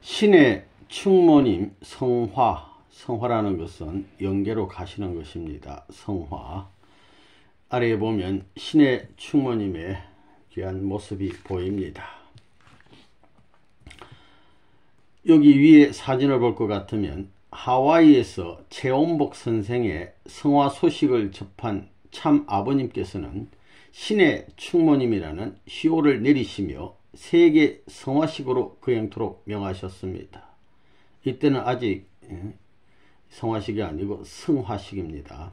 신의 충모님 성화라는 것은 영계로 가시는 것입니다. 성화. 아래에 보면 신의 충모님의 귀한 모습이 보입니다. 여기 위에 사진을 볼 것 같으면 하와이에서 최원복 선생의 성화 소식을 접한 참 아버님께서는 신의 충모님이라는 시호를 내리시며 세계 성화식으로 그 영토로 명하셨습니다. 이때는 아직 성화식이 아니고 성화식입니다.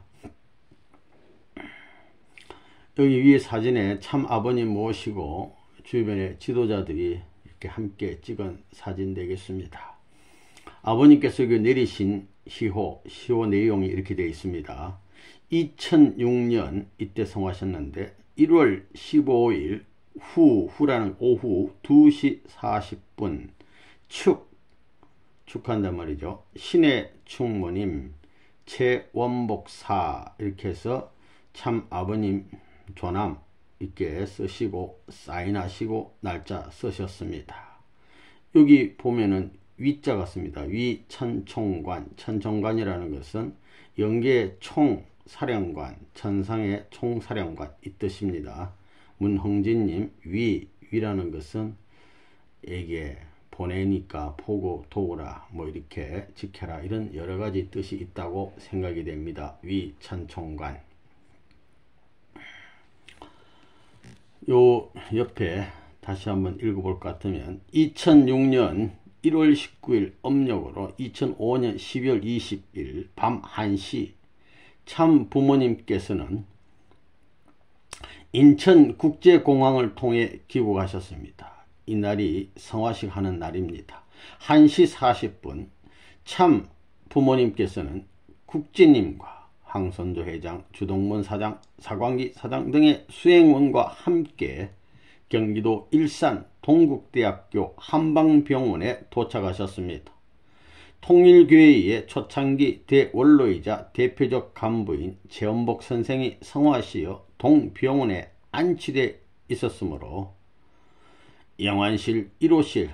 여기 위에 사진에 참 아버님 모시고 주변에 지도자들이 이렇게 함께 찍은 사진 되겠습니다. 아버님께서 내리신 시호 내용이 이렇게 되어 있습니다. 2006년 이때 성하셨는데 1월 15일 후라는 오후 2시 40분 축한단 말이죠. 신의 충모님 최원복사 이렇게 해서 참 아버님 조남 이렇게 쓰시고 사인하시고 날짜 쓰셨습니다. 여기 보면은 위자 같습니다. 위천총관, 천총관이라는 것은 영계의 총사령관, 천상의 총사령관 이 뜻입니다. 문흥진님 위라는 것은 에게 보내니까 보고 도우라 뭐 이렇게 지켜라 이런 여러가지 뜻이 있다고 생각이 됩니다. 위천총관. 요 옆에 다시 한번 읽어볼 것 같으면 2006년 1월 19일 âm력으로 2005년 12월 20일 밤 1시 참 부모님께서는 인천국제공항을 통해 귀국하셨습니다. 이날이 성화식 하는 날입니다. 1시 40분 참 부모님께서는 국진님과 황선조 회장, 주동문 사장, 사광기 사장 등의 수행원과 함께 경기도 일산 동국대학교 한방병원에 도착하셨습니다. 통일교회의 초창기 대원로이자 대표적 간부인 최원복 선생이 성화시어 동병원에 안치되어 있었으므로 영안실 1호실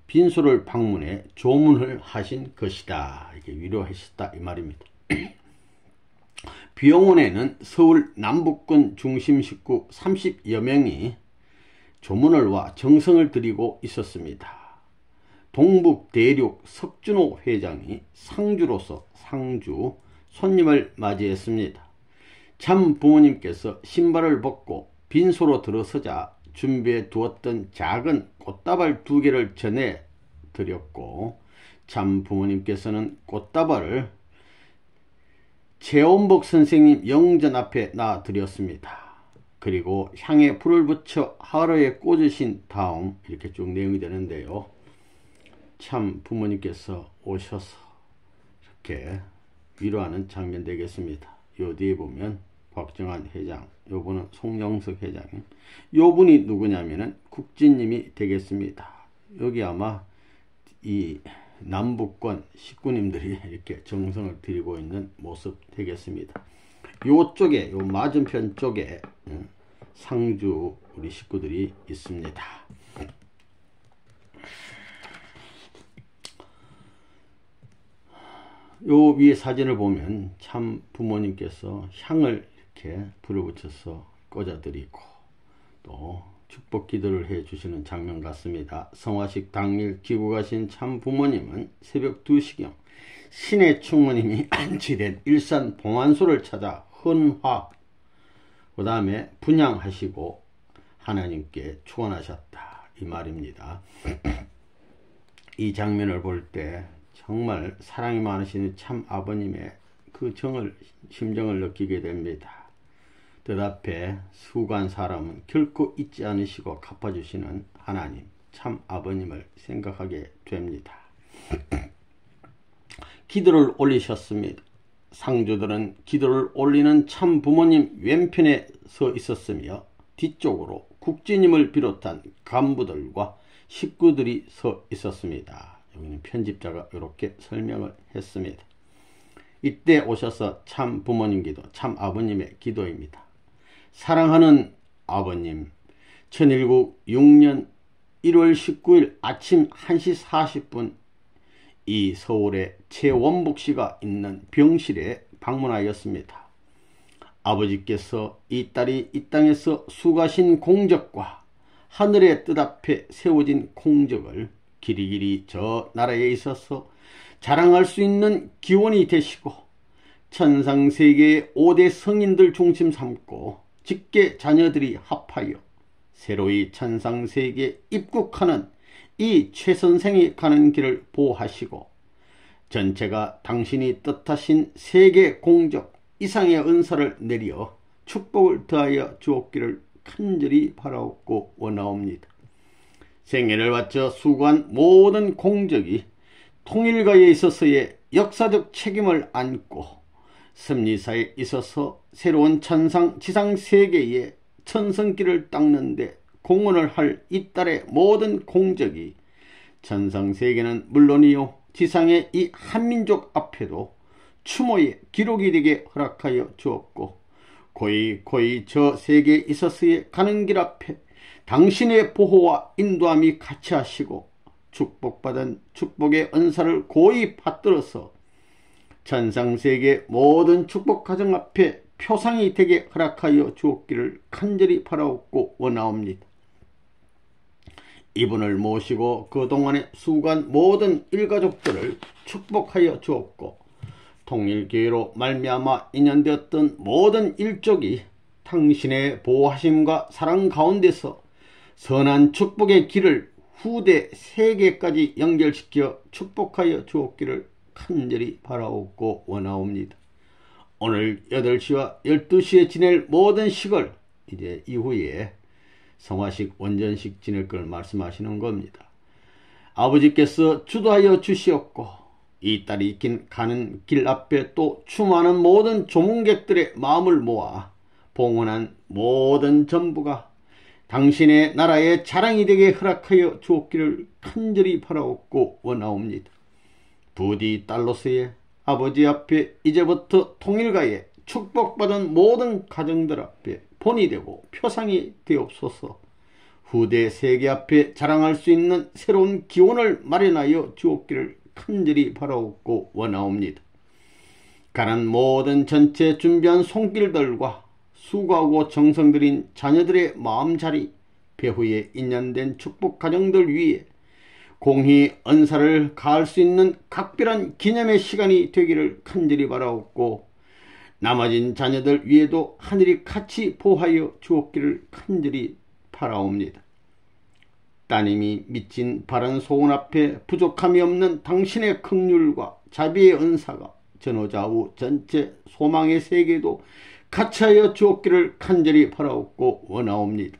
빈소를 방문해 조문을 하신 것이다. 이렇게 위로하셨다 이 말입니다. 병원에는 서울 남북권 중심 식구 30여 명이 조문을 와 정성을 들이고 있었습니다. 동북대륙 석준호 회장이 상주로서 상주 손님을 맞이했습니다. 참 부모님께서 신발을 벗고 빈소로 들어서자 준비해 두었던 작은 꽃다발 2개를 전해 드렸고 참 부모님께서는 꽃다발을 최원복 선생님 영전 앞에 놔 드렸습니다. 그리고 향에 불을 붙여 하루에 꽂으신 다음 이렇게 쭉 내용이 되는데요. 참 부모님께서 오셔서 이렇게 위로하는 장면 되겠습니다. 요 뒤에 보면 곽정환 회장, 요분은 송영석 회장님, 요분이 누구냐면은 국진님이 되겠습니다. 여기 아마 이 남북권 식구님들이 이렇게 정성을 들이고 있는 모습 되겠습니다. 요쪽에 요 맞은편 쪽에 상주 우리 식구들이 있습니다. 요 위에 사진을 보면 참 부모님께서 향을 이렇게 불을 붙여서 꽂아드리고 또 축복 기도를 해 주시는 장면 같습니다. 성화식 당일 귀국하신 참 부모님은 새벽 2시경 신의 충모님이 안치된 일산 봉안소를 찾아 헌화 그 다음에 분양하시고 하나님께 축원하셨다 이 말입니다. 이 장면을 볼 때 정말 사랑이 많으신 참 아버님의 그 심정을 느끼게 됩니다. 뜻앞에 수고한 사람은 결코 잊지 않으시고 갚아주시는 하나님 참 아버님을 생각하게 됩니다. 기도를 올리셨습니다. 상주들은 기도를 올리는 참 부모님 왼편에 서 있었으며 뒤쪽으로 국진님을 비롯한 간부들과 식구들이 서 있었습니다. 여기는 편집자가 이렇게 설명을 했습니다. 이때 오셔서 참 부모님 기도, 참 아버님의 기도입니다. 사랑하는 아버님, 1906년 1월 19일 아침 1시 40분 이 서울의 최원복 씨가 있는 병실에 방문하였습니다. 아버지께서 이 딸이 이 땅에서 수고하신 공적과 하늘의 뜻 앞에 세워진 공적을 길이길이 저 나라에 있어서 자랑할 수 있는 기원이 되시고 천상세계의 5대 성인들 중심 삼고 직계 자녀들이 합하여 새로이 천상세계에 입국하는 이 최선생이 가는 길을 보호하시고 전체가 당신이 뜻하신 세계 공적 이상의 은사를 내려 축복을 더하여 주옵기를 간절히 바라옵고 원하옵니다. 생애를 바쳐 수고한 모든 공적이 통일가에 있어서의 역사적 책임을 안고 섭리사에 있어서 새로운 천상 지상 세계의 천성길을 닦는 데 공헌을 할 이 딸의 모든 공적이 천상세계는 물론이요 지상의 이 한민족 앞에도 추모의 기록이 되게 허락하여 주었고 고이 저 세계에 있어서의 가는 길 앞에 당신의 보호와 인도함이 같이 하시고 축복받은 축복의 은사를 고이 받들어서 천상세계 모든 축복 가정 앞에 표상이 되게 허락하여 주옵기를 간절히 바라옵고 원하옵니다. 이분을 모시고 그동안에 수고한 모든 일가족들을 축복하여 주옵고 통일교회로 말미암아 인연되었던 모든 일족이 당신의 보호하심과 사랑 가운데서 선한 축복의 길을 후대 세계까지 연결시켜 축복하여 주옵기를 간절히 바라옵고 원하옵니다. 오늘 8시와 12시에 지낼 모든 식을 이제 이후에 성화식 원전식 지낼 걸 말씀하시는 겁니다. 아버지께서 주도하여 주시었고 이 딸이 가는 길 앞에 또 추모하는 모든 조문객들의 마음을 모아 봉헌한 모든 전부가 당신의 나라의 자랑이 되게 허락하여 주옵기를 간절히 바라옵고 원하옵니다. 부디 딸로서의 아버지 앞에 이제부터 통일가에 축복받은 모든 가정들 앞에 본이 되고 표상이 되옵소서. 후대 세계 앞에 자랑할 수 있는 새로운 기원을 마련하여 주옵기를 간절히 바라옵고 원하옵니다. 가는 모든 전체 준비한 손길들과 수고하고 정성 들인 자녀들의 마음자리 배후에 인연된 축복 가정들 위에 공히 은사를 가할 수 있는 각별한 기념의 시간이 되기를 간절히 바라옵고 남아진 자녀들 위에도 하늘이 같이 보호하여 주옵기를 간절히 바라옵니다. 따님이 미친 바른 소원 앞에 부족함이 없는 당신의 긍휼과 자비의 은사가 전후좌우 전체 소망의 세계도 같이하여 주옵기를 간절히 바라옵고 원하옵니다.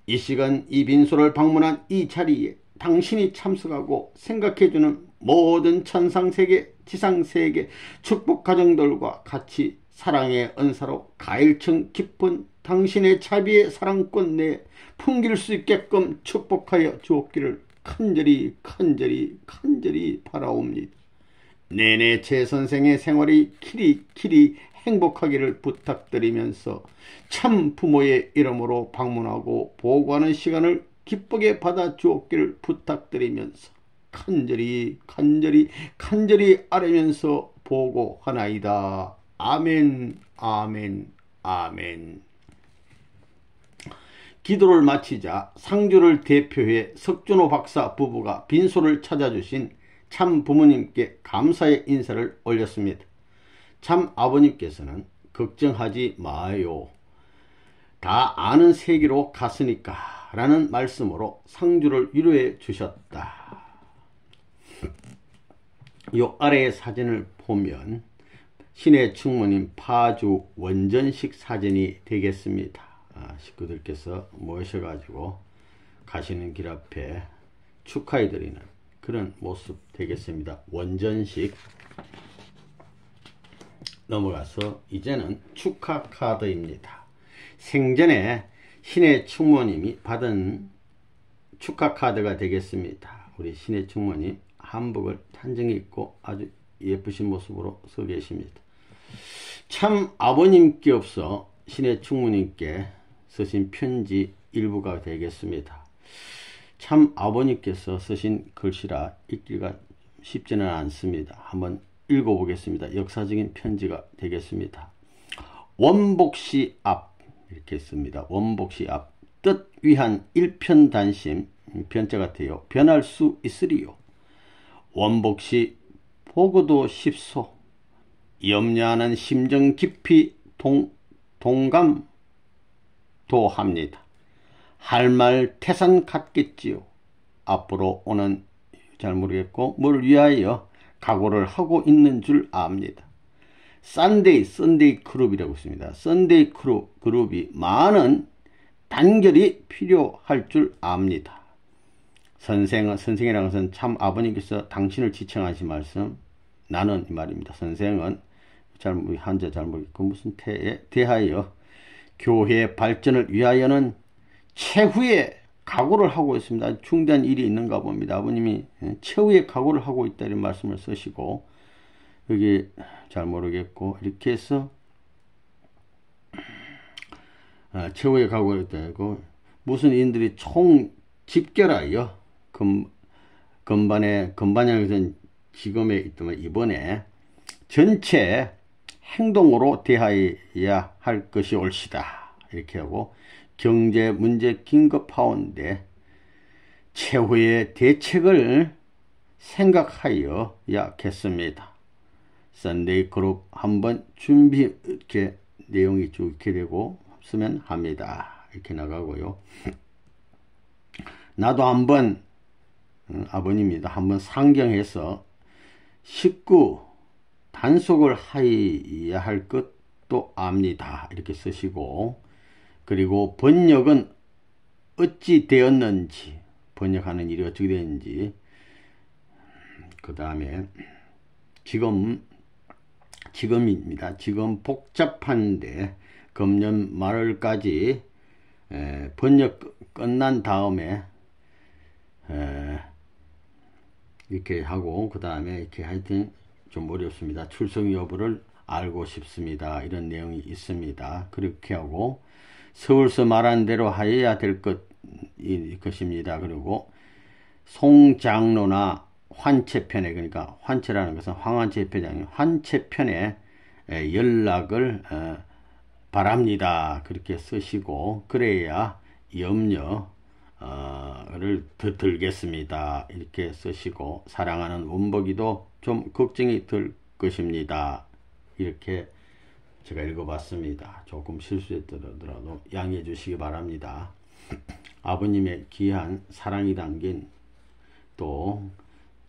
이 시간 이 빈소를 방문한 이 자리에 당신이 참석하고 생각해주는 모든 천상세계 지상세계 축복 가정들과 같이 사랑의 은사로 가일층 깊은 당신의 자비의 사랑권 내에 풍길 수 있게끔 축복하여 주옵기를 간절히 바라옵니다. 내내 제 선생의 생활이 길이 행복하기를 부탁드리면서 참 부모의 이름으로 방문하고 보고하는 시간을 기쁘게 받아 주옵기를 부탁드리면서 간절히 아뢰면서 보고하나이다. 아멘. 기도를 마치자 상주를 대표해 석준호 박사 부부가 빈소를 찾아주신 참 부모님께 감사의 인사를 올렸습니다. 참 아버님께서는 걱정하지 마요. 다 아는 세계로 갔으니까 라는 말씀으로 상주를 위로해 주셨다. 요 아래의 사진을 보면 신의 충모님 파주 원전식 사진이 되겠습니다. 식구들께서 모셔가지고 가시는 길 앞에 축하해드리는 그런 모습 되겠습니다. 원전식. 넘어가서 이제는 축하 카드입니다. 생전에 신의 충모님이 받은 축하 카드가 되겠습니다. 우리 신의 충모님 한복을 단정히 입고 아주 예쁘신 모습으로 서 계십니다. 참 아버님께 없어 신의 충모님께 쓰신 편지 일부가 되겠습니다. 참 아버님께서 쓰신 글씨라 읽기가 쉽지는 않습니다. 한번 읽어보겠습니다. 역사적인 편지가 되겠습니다. 원복시 앞 이렇게 씁니다. 원복시 앞 뜻 위한 일편단심 편자 같아요. 변할 수 있으리요. 원복시 보고도 쉽소. 염려하는 심정 깊이 동감도 합니다. 할 말 태산 같겠지요. 앞으로 오는 잘 모르겠고 뭘 위하여 각오를 하고 있는 줄 압니다. 썬데이 그룹이라고 있습니다. 썬데이 그룹이 많은 단결이 필요할 줄 압니다. 선생이라는 것은 참 아버님께서 당신을 지칭하신 말씀 나는 이 말입니다. 선생은 한자 잘 모르겠고 무슨 대하여 교회의 발전을 위하여는 최후의 각오를 하고 있습니다. 중대한 일이 있는가 봅니다. 아버님이 최후의 각오를 하고 있다 이런 말씀을 쓰시고 여기 잘 모르겠고 이렇게 해서 최후의 각오를 했다고 무슨 인들이 총 집결하여 건반에서 지금에 있다면 이번에 전체 행동으로 대하여야 할 것이 옳시다 이렇게 하고 경제 문제 긴급하온데 최후의 대책을 생각하여야겠습니다. 썬데이 그룹 한번 준비 이렇게 내용이 쭉 이렇게 되고 쓰면 합니다. 이렇게 나가고요. 나도 한번 아버님입니다. 한번 상경해서 식구 단속을 하여야 할 것도 압니다. 이렇게 쓰시고 그리고 번역은 어찌 되었는지 번역하는 일이 어떻게 되었는지 그 다음에 지금입니다. 지금 복잡한데 금년 말월까지 번역 끝난 다음에 이렇게 하고 그 다음에 이렇게 하여튼 좀 어렵습니다. 출석 여부를 알고 싶습니다. 이런 내용이 있습니다. 그렇게 하고 서울서 말한 대로 하여야 될 것입니다. 그리고 송장로나 환체편에 그러니까 환체라는 것은 황환체편이 환체편에 연락을 바랍니다. 그렇게 쓰시고 그래야 염려를 더 들겠습니다. 이렇게 쓰시고 사랑하는 원복이도 좀 걱정이 들 것입니다. 이렇게 제가 읽어봤습니다. 조금 실수했더라도 양해해 주시기 바랍니다. 아버님의 귀한 사랑이 담긴 또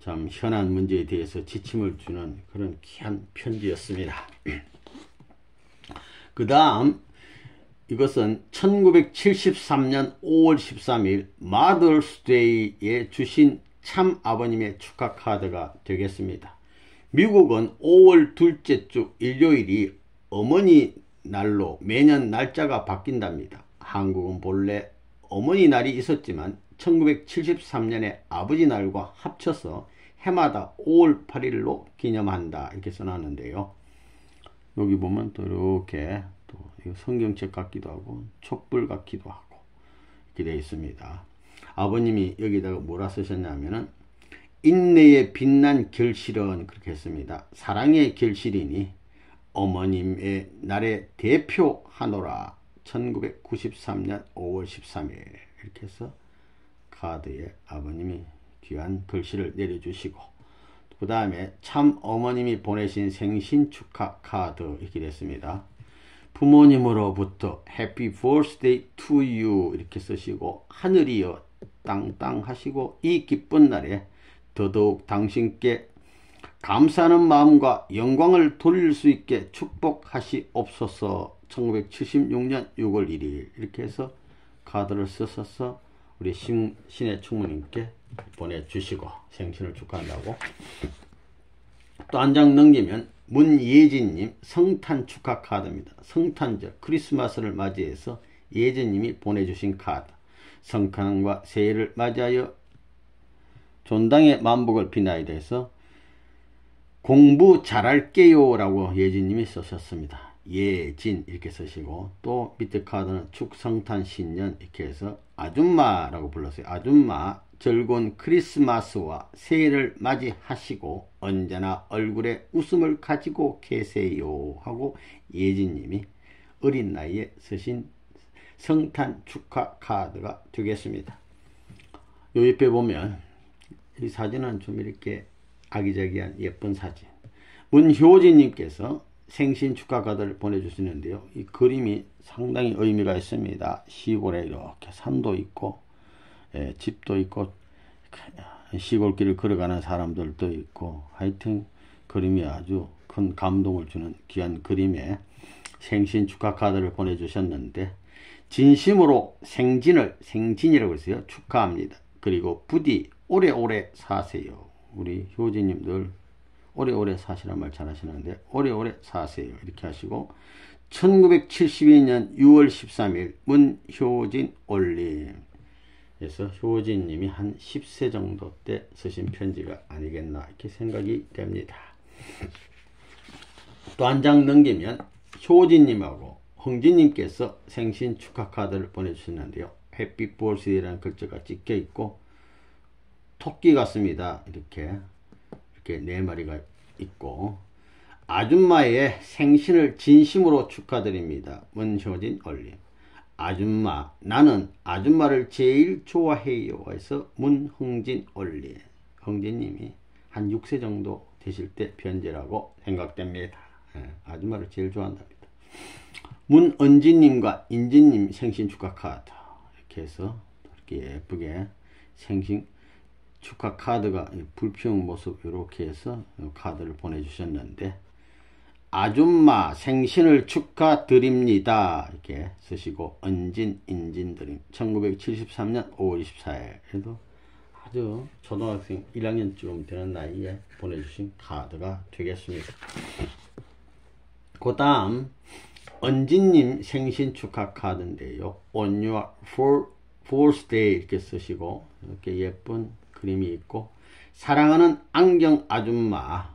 참 현안 문제에 대해서 지침을 주는 그런 귀한 편지였습니다. 그 다음 이것은 1973년 5월 13일 마더스데이에 주신 참 아버님의 축하 카드가 되겠습니다. 미국은 5월 둘째 주 일요일이 어머니 날로 매년 날짜가 바뀐답니다. 한국은 본래 어머니 날이 있었지만 1973년에 아버지 날과 합쳐서 해마다 5월 8일로 기념한다 이렇게 써놨는데요. 여기 보면 또 이렇게 또 성경책 같기도 하고 촛불 같기도 하고 이렇게 되어 있습니다. 아버님이 여기다가 뭐라 쓰셨냐면은 인내에 빛난 결실은 그렇게 했습니다. 사랑의 결실이니 어머님의 날에 대표하노라. 1993년 5월 13일 이렇게 해서 카드에 아버님이 귀한 글씨를 내려주시고 그 다음에 참 어머님이 보내신 생신 축하 카드 이렇게 됐습니다. 부모님으로부터 Happy Birthday to you 이렇게 쓰시고 하늘이여 땅땅 하시고 이 기쁜 날에 더더욱 당신께 감사하는 마음과 영광을 돌릴 수 있게 축복하시옵소서. 1976년 6월 1일 이렇게 해서 카드를 쓰셔서 우리 신의 충무님께 보내주시고 생신을 축하한다고 또 한 장 넘기면 문예진님 성탄 축하 카드입니다. 성탄절 크리스마스를 맞이해서 예진님이 보내주신 카드 성탄과 새해를 맞이하여 존당의 만복을 비나이다 해서 공부 잘할게요 라고 예진님이 쓰셨습니다. 예진 이렇게 쓰시고, 또 밑에 카드는 축성탄 신년 이렇게 해서 아줌마라고 불렀어요. 아줌마 즐거운 크리스마스와 새해를 맞이하시고 언제나 얼굴에 웃음을 가지고 계세요 하고 예진님이 어린 나이에 쓰신 성탄 축하 카드가 되겠습니다. 요 옆에 보면 이 사진은 좀 이렇게 아기자기한 예쁜 사진. 문효진님께서 생신 축하 카드를 보내주시는데요. 이 그림이 상당히 의미가 있습니다. 시골에 이렇게 산도 있고, 집도 있고, 시골길을 걸어가는 사람들도 있고, 하여튼 그림이 아주 큰 감동을 주는 귀한 그림에 생신 축하 카드를 보내주셨는데, 진심으로 생진이라고 했어요. 축하합니다. 그리고 부디 오래오래 사세요. 우리 효진님들 오래오래 사시란 말 잘하시는데 오래오래 사세요 이렇게 하시고, 1972년 6월 13일 문효진 올림. 그래서 효진님이 한 10세 정도 때 쓰신 편지가 아니겠나 이렇게 생각이 됩니다. 또 한 장 넘기면 효진님하고 흥진님께서 생신 축하 카드를 보내주셨는데요. 해피 버스데이라는 글자가 찍혀 있고, 토끼 같습니다. 이렇게 4마리가 있고, 아줌마의 생신을 진심으로 축하드립니다. 문효진 올림. 아줌마, 나는 아줌마를 제일 좋아해요 해서 문흥진 올림. 흥진님이 한 6세 정도 되실 때 편지라고 생각됩니다. 아줌마를 제일 좋아한답니다. 문은진님과 인진님 생신 축하 카드 이렇게 해서 이렇게 예쁘게 생신 축하 카드가 불 피운 모습 이렇게 해서 카드를 보내주셨는데, 아줌마 생신을 축하드립니다 이렇게 쓰시고, 은진 인진드림 1973년 5월 24일 그래도 아주 초등학생 1학년쯤 되는 나이에 보내주신 카드가 되겠습니다. 그 다음 은진님 생신 축하 카드인데요. On your fourth day 이렇게 쓰시고, 이렇게 예쁜 그림이 있고, 사랑하는 안경 아줌마,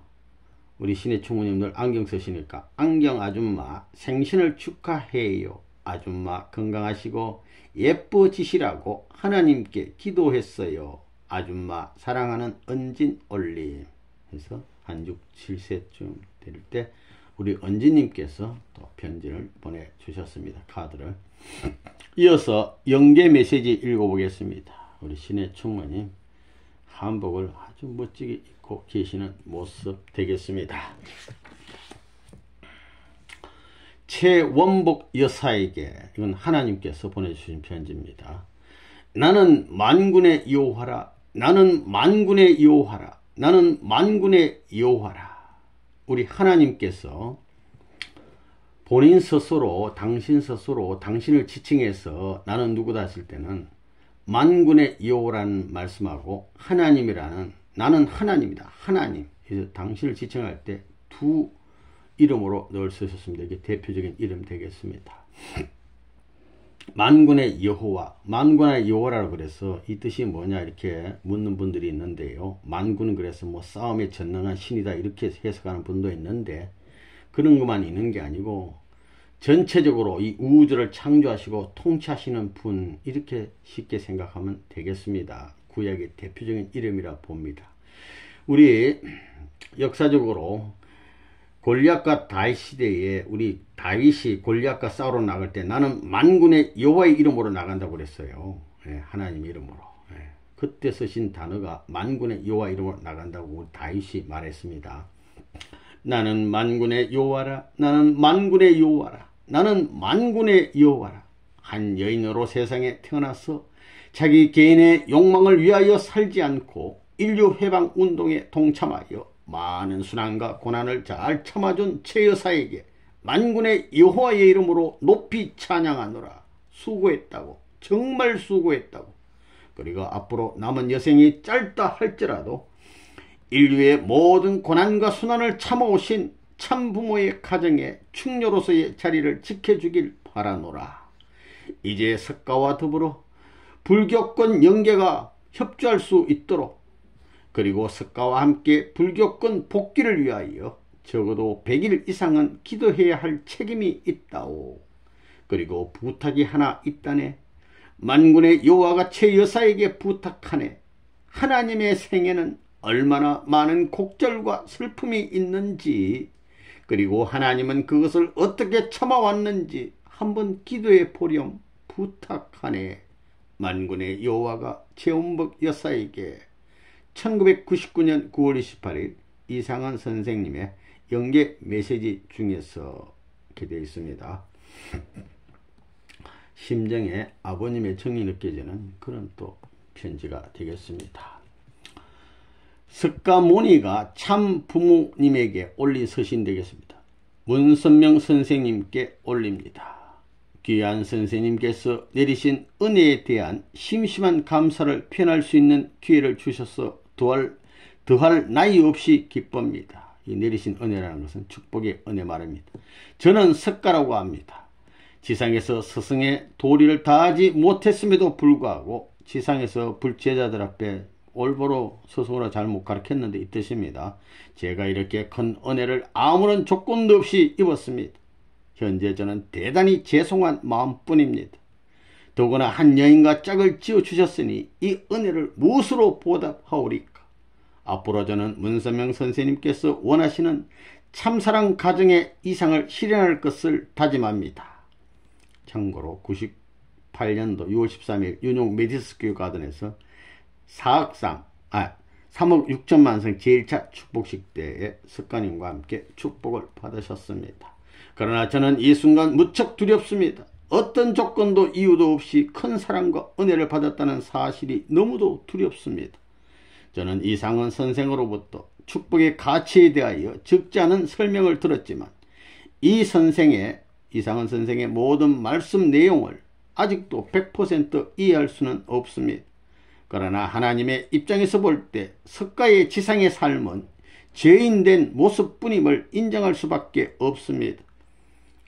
우리 시내 총무님들 안경 쓰시니까 안경 아줌마 생신을 축하해요. 아줌마 건강하시고 예뻐지시라고 하나님께 기도했어요. 아줌마 사랑하는 은진 올림. 해서 한 6, 7세쯤 될 때 우리 은진님께서 또 편지를 보내주셨습니다. 카드를. 이어서 영계 메시지 읽어보겠습니다. 우리 시내 총무님 한복을 아주 멋지게 입고 계시는 모습 되겠습니다. 최원복 여사에게, 이건 하나님께서 보내주신 편지입니다. 나는 만군의 여호와라. 나는 만군의 여호와라. 나는 만군의 여호와라. 우리 하나님께서 본인 스스로, 당신 스스로 당신을 지칭해서 나는 누구다 했을 때는 만군의 여호와라는 말씀하고 하나님이라는, 나는 하나님이다. 하나님. 그래서 당신을 지칭할 때 두 이름으로 늘 쓰셨습니다. 이게 대표적인 이름 되겠습니다. 만군의 여호와, 만군의 여호와라고 그래서 이 뜻이 뭐냐 이렇게 묻는 분들이 있는데요. 만군은 그래서 뭐 싸움에 전능한 신이다 이렇게 해석하는 분도 있는데, 그런 것만 있는 게 아니고 전체적으로 이 우주를 창조하시고 통치하시는 분, 이렇게 쉽게 생각하면 되겠습니다. 구약의 대표적인 이름이라 봅니다. 우리 역사적으로 골리앗과 다윗 시대에 우리 다윗이 골리앗과 싸우러 나갈 때 나는 만군의 여호와의 이름으로 나간다고 그랬어요. 하나님 이름으로. 그때 쓰신 단어가 만군의 여호와 이름으로 나간다고 다윗이 말했습니다. 나는 만군의 여호와라. 나는 만군의 여호와라. 나는 만군의 여호와라. 한 여인으로 세상에 태어나서 자기 개인의 욕망을 위하여 살지 않고 인류 해방 운동에 동참하여 많은 순환과 고난을 잘 참아준 최 여사에게 만군의 여호와의 이름으로 높이 찬양하노라. 수고했다고. 정말 수고했다고. 그리고 앞으로 남은 여생이 짧다 할지라도 인류의 모든 고난과 순환을 참아오신 참부모의 가정에 충녀로서의 자리를 지켜주길 바라노라. 이제 석가와 더불어 불교권 영계가 협조할 수 있도록, 그리고 석가와 함께 불교권 복귀를 위하여 적어도 100일 이상은 기도해야 할 책임이 있다오. 그리고 부탁이 하나 있다네. 만군의 여호와가 제 여사에게 부탁하네. 하나님의 생에는 얼마나 많은 곡절과 슬픔이 있는지, 그리고 하나님은 그것을 어떻게 참아왔는지 한번 기도해 보렴 부탁하네. 만군의 여호와가 최원복 여사에게. 1999년 9월 28일 이상은 선생님의 영계 메시지 중에서 이렇게 되어 있습니다. 심정에 아버님의 정이 느껴지는 그런 또 편지가 되겠습니다. 석가모니가 참 부모님에게 올린 서신 되겠습니다. 문선명 선생님께 올립니다. 귀한 선생님께서 내리신 은혜에 대한 심심한 감사를 표현할 수 있는 기회를 주셔서 더할 나위 없이 기쁩니다. 이 내리신 은혜라는 것은 축복의 은혜 말입니다. 저는 석가라고 합니다. 지상에서 스승의 도리를 다하지 못했음에도 불구하고 지상에서 불제자들 앞에 올바로 스승으로 잘못 가르쳤는데 이 뜻입니다. 제가 이렇게 큰 은혜를 아무런 조건도 없이 입었습니다. 현재 저는 대단히 죄송한 마음뿐입니다. 더구나 한 여인과 짝을 지어주셨으니 이 은혜를 무엇으로 보답하오리까? 앞으로 저는 문선명 선생님께서 원하시는 참사랑 가정의 이상을 실현할 것을 다짐합니다. 참고로 98년도 6월 13일 윤용 메디스 교육 가든에서 3억 6천만성 제1차 축복식 때에 석가님과 함께 축복을 받으셨습니다. 그러나 저는 이 순간 무척 두렵습니다. 어떤 조건도 이유도 없이 큰 사랑과 은혜를 받았다는 사실이 너무도 두렵습니다. 저는 이상은 선생으로부터 축복의 가치에 대하여 적지 않은 설명을 들었지만 이상은 선생의 모든 말씀 내용을 아직도 100% 이해할 수는 없습니다. 그러나 하나님의 입장에서 볼 때 석가의 지상의 삶은 죄인된 모습뿐임을 인정할 수밖에 없습니다.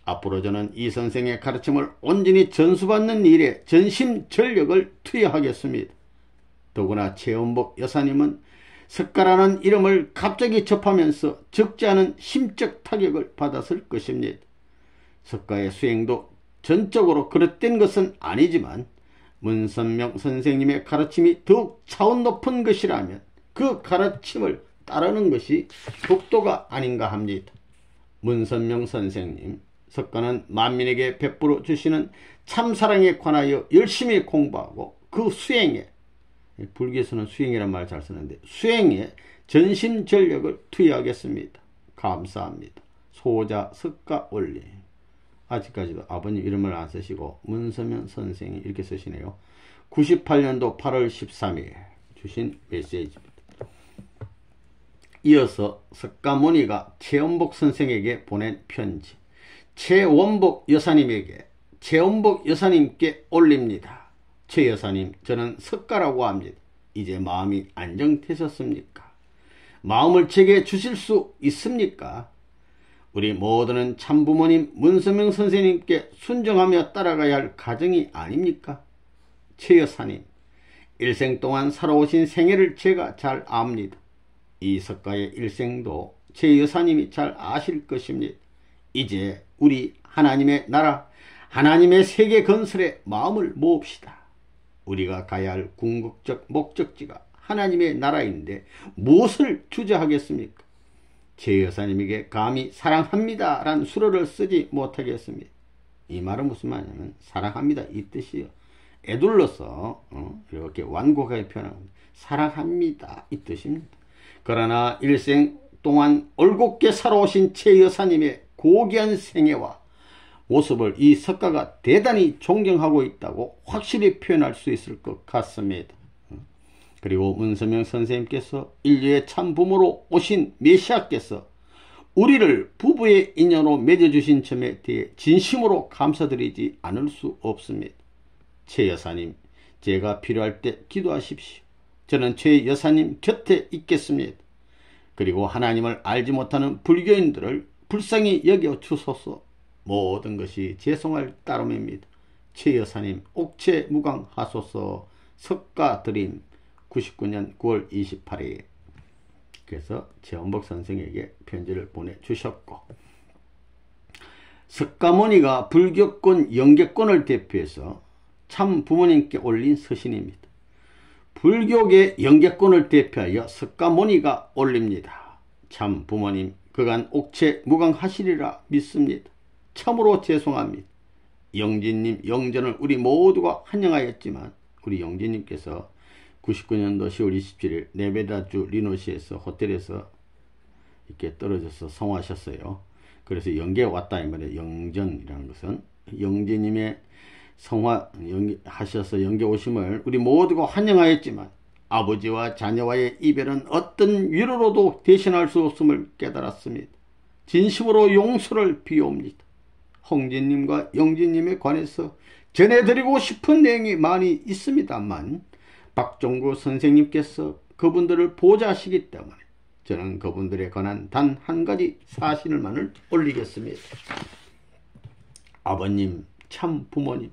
앞으로 저는 이 선생의 가르침을 온전히 전수받는 일에 전심전력을 투여하겠습니다. 더구나 최원복 여사님은 석가라는 이름을 갑자기 접하면서 적지 않은 심적 타격을 받았을 것입니다. 석가의 수행도 전적으로 그릇된 것은 아니지만 문선명 선생님의 가르침이 더욱 차원 높은 것이라면 그 가르침을 따르는 것이 독도가 아닌가 합니다. 문선명 선생님, 석가는 만민에게 베풀어 주시는 참사랑에 관하여 열심히 공부하고 그 수행에, 불교에서는 수행이란 말을 잘 쓰는데 수행에 전심전력을 투여하겠습니다. 감사합니다. 소자 석가 올림. 아직까지도 아버님 이름을 안 쓰시고 문선명 선생이 이렇게 쓰시네요. 98년도 8월 13일 주신 메시지입니다. 이어서 석가모니가 최원복 선생에게 보낸 편지. 최원복 여사님에게 최원복 여사님께 올립니다. 최 여사님, 저는 석가라고 합니다. 이제 마음이 안정되셨습니까? 마음을 제게 주실 수 있습니까? 우리 모두는 참부모님 문선명 선생님께 순종하며 따라가야 할 가정이 아닙니까? 최 여사님, 일생 동안 살아오신 생애를 제가 잘 압니다. 이 석가의 일생도 최 여사님이 잘 아실 것입니다. 이제 우리 하나님의 나라, 하나님의 세계 건설에 마음을 모읍시다. 우리가 가야 할 궁극적 목적지가 하나님의 나라인데 무엇을 주저하겠습니까? 최 여사님에게 감히 사랑합니다 라는 수로를 쓰지 못하겠습니다. 이 말은 무슨 말이냐면 사랑합니다 이 뜻이요. 애둘러서 이렇게 완곡하게 표현합니다. 사랑합니다 이 뜻입니다. 그러나 일생 동안 올곧게 살아오신 최 여사님의 고귀한 생애와 모습을 이 석가가 대단히 존경하고 있다고 확실히 표현할 수 있을 것 같습니다. 그리고 문선명 선생님께서 인류의 참부모로 오신 메시아께서 우리를 부부의 인연으로 맺어주신 점에 대해 진심으로 감사드리지 않을 수 없습니다. 최 여사님, 제가 필요할 때 기도하십시오. 저는 최 여사님 곁에 있겠습니다. 그리고 하나님을 알지 못하는 불교인들을 불쌍히 여겨 주소서. 모든 것이 죄송할 따름입니다. 최 여사님 옥체무강하소서. 석가드림 99년 9월 28일. 그래서 최원복 선생에게 편지를 보내주셨고, 석가모니가 불교권, 영계권을 대표해서 참 부모님께 올린 서신입니다. 불교계 영계권을 대표하여 석가모니가 올립니다. 참 부모님, 그간 옥체 무강하시리라 믿습니다. 참으로 죄송합니다. 영진님 영전을 우리 모두가 환영하였지만 우리 영진님께서 99년도 10월 27일 네베다주 리노시에서 호텔에서 이렇게 떨어져서 성화하셨어요. 그래서 영계에 왔다 이 말이에요. 영전이라는 것은 영진님의 성화하셔서 영계 오심을 우리 모두가 환영하였지만 아버지와 자녀와의 이별은 어떤 위로로도 대신할 수 없음을 깨달았습니다. 진심으로 용서를 비옵니다. 홍진님과 영진님에 관해서 전해드리고 싶은 내용이 많이 있습니다만 박종구 선생님께서 그분들을 보좌하시기 때문에 저는 그분들에 관한 단 한 가지 사실만을 올리겠습니다. 아버님, 참 부모님,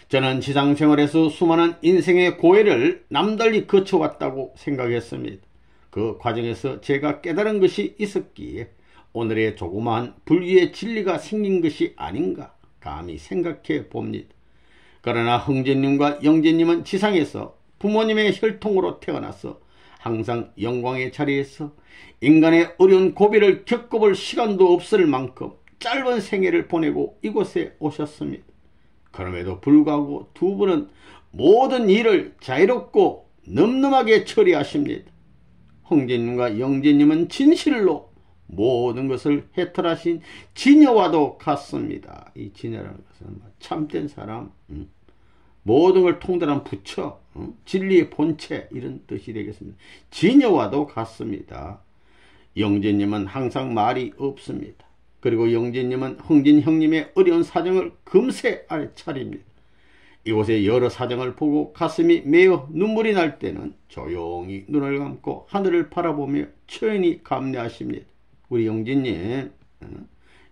저는 지상생활에서 수많은 인생의 고해를 남달리 거쳐왔다고 생각했습니다. 그 과정에서 제가 깨달은 것이 있었기에 오늘의 조그마한 불교의 진리가 생긴 것이 아닌가 감히 생각해 봅니다. 그러나 흥진님과 영진님은 지상에서 부모님의 혈통으로 태어나서 항상 영광의 자리에서 인간의 어려운 고비를 겪어볼 시간도 없을 만큼 짧은 생애를 보내고 이곳에 오셨습니다. 그럼에도 불구하고 두 분은 모든 일을 자유롭고 늠름하게 처리하십니다. 홍진님과 영진님은 진실로 모든 것을 해탈하신 지녀와도 같습니다. 이 지녀라는 것은 참된 사람, 모든 걸 통달한 부처, 진리의 본체 이런 뜻이 되겠습니다. 지녀와도 같습니다. 영진님은 항상 말이 없습니다. 그리고 영진님은 흥진 형님의 어려운 사정을 금세 알차립니다. 이곳에 여러 사정을 보고 가슴이 메어 눈물이 날 때는 조용히 눈을 감고 하늘을 바라보며 초연히 감내하십니다. 우리 영진님,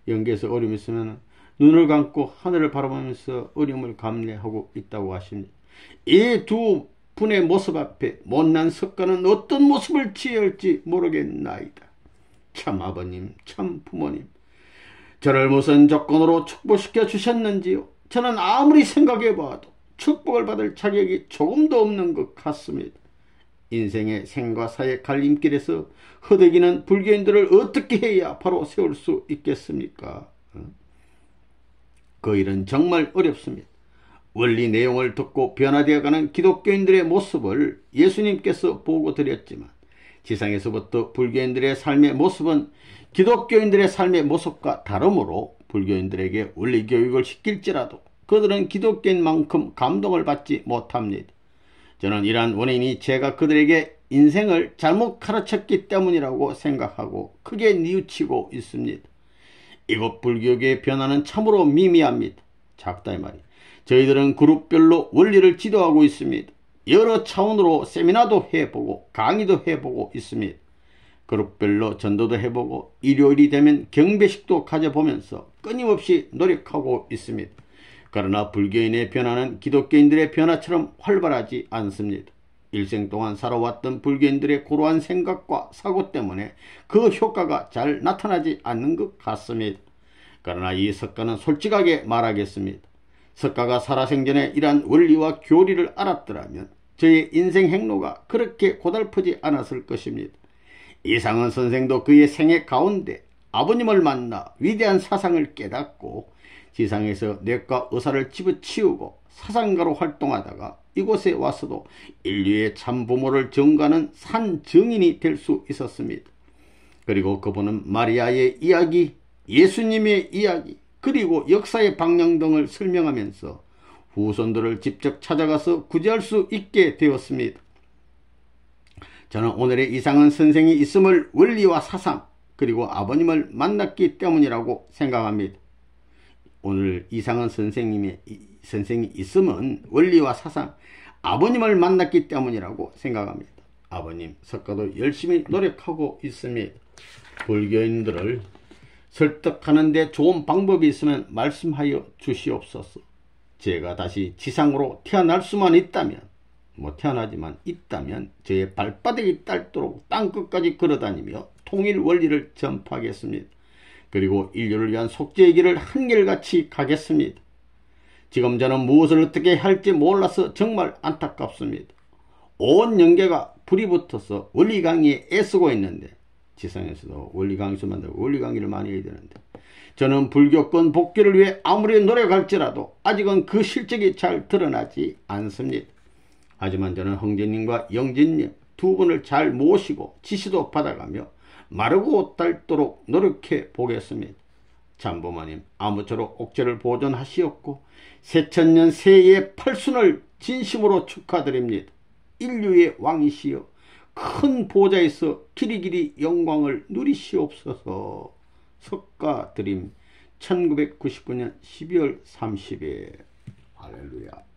영계에서 어려움이 있으면 눈을 감고 하늘을 바라보면서 어려움을 감내하고 있다고 하십니다. 이 두 분의 모습 앞에 못난 석가는 어떤 모습을 취해야 할지 모르겠나이다. 참 아버님, 참 부모님, 저를 무슨 조건으로 축복시켜 주셨는지요? 저는 아무리 생각해봐도 축복을 받을 자격이 조금도 없는 것 같습니다. 인생의 생과 사의 갈림길에서 허덕이는 불교인들을 어떻게 해야 바로 세울 수 있겠습니까? 그 일은 정말 어렵습니다. 원리 내용을 듣고 변화되어가는 기독교인들의 모습을 예수님께서 보고 드렸지만 지상에서부터 불교인들의 삶의 모습은 기독교인들의 삶의 모습과 다르므로 불교인들에게 원리 교육을 시킬지라도 그들은 기독교인만큼 감동을 받지 못합니다. 저는 이러한 원인이 제가 그들에게 인생을 잘못 가르쳤기 때문이라고 생각하고 크게 뉘우치고 있습니다. 이곳 불교계의 변화는 참으로 미미합니다. 작다 이 말이에요. 저희들은 그룹별로 원리를 지도하고 있습니다. 여러 차원으로 세미나도 해보고 강의도 해보고 있습니다. 그룹별로 전도도 해보고 일요일이 되면 경배식도 가져보면서 끊임없이 노력하고 있습니다. 그러나 불교인의 변화는 기독교인들의 변화처럼 활발하지 않습니다. 일생 동안 살아왔던 불교인들의 고루한 생각과 사고 때문에 그 효과가 잘 나타나지 않는 것 같습니다. 그러나 이 석가는 솔직하게 말하겠습니다. 석가가 살아생전에 이러한 원리와 교리를 알았더라면 저의 인생 행로가 그렇게 고달프지 않았을 것입니다. 이상은 선생도 그의 생애 가운데 아버님을 만나 위대한 사상을 깨닫고 지상에서 뇌과 의사를 집어치우고 사상가로 활동하다가 이곳에 와서도 인류의 참부모를 증거하는 산 증인이 될 수 있었습니다. 그리고 그분은 마리아의 이야기, 예수님의 이야기, 그리고 역사의 방향 등을 설명하면서 후손들을 직접 찾아가서 구제할 수 있게 되었습니다. 저는 오늘의 이상은 선생이 있음을 원리와 사상, 그리고 아버님을 만났기 때문이라고 생각합니다. 오늘 이상은 선생이 있음은 원리와 사상, 아버님을 만났기 때문이라고 생각합니다. 아버님, 석가도 열심히 노력하고 있습니다. 불교인들을 설득하는 데 좋은 방법이 있으면 말씀하여 주시옵소서. 제가 다시 지상으로 태어날 수만 있다면 태어나지만 있다면 저의 발바닥이 닳도록 땅끝까지 걸어다니며 통일 원리를 전파하겠습니다. 그리고 인류를 위한 속죄의 길을 한결같이 가겠습니다. 지금 저는 무엇을 어떻게 할지 몰라서 정말 안타깝습니다. 온 영계가 불이 붙어서 원리 강의에 애쓰고 있는데, 지상에서도 원리 강의서 만들고 원리 강의를 많이 해야 되는데, 저는 불교권 복귀를 위해 아무리 노력할지라도 아직은 그 실적이 잘 드러나지 않습니다. 하지만 저는 형제님과 영진님 두 분을 잘 모시고 지시도 받아가며 마르고 닳도록 노력해 보겠습니다. 참부모님 아무쪼록 옥죄를 보존하시었고 새천년 새해의 팔순을 진심으로 축하드립니다. 인류의 왕이시여 큰 보좌에서 길이길이 영광을 누리시옵소서. 석가드림 1999년 12월 30일 할렐루야.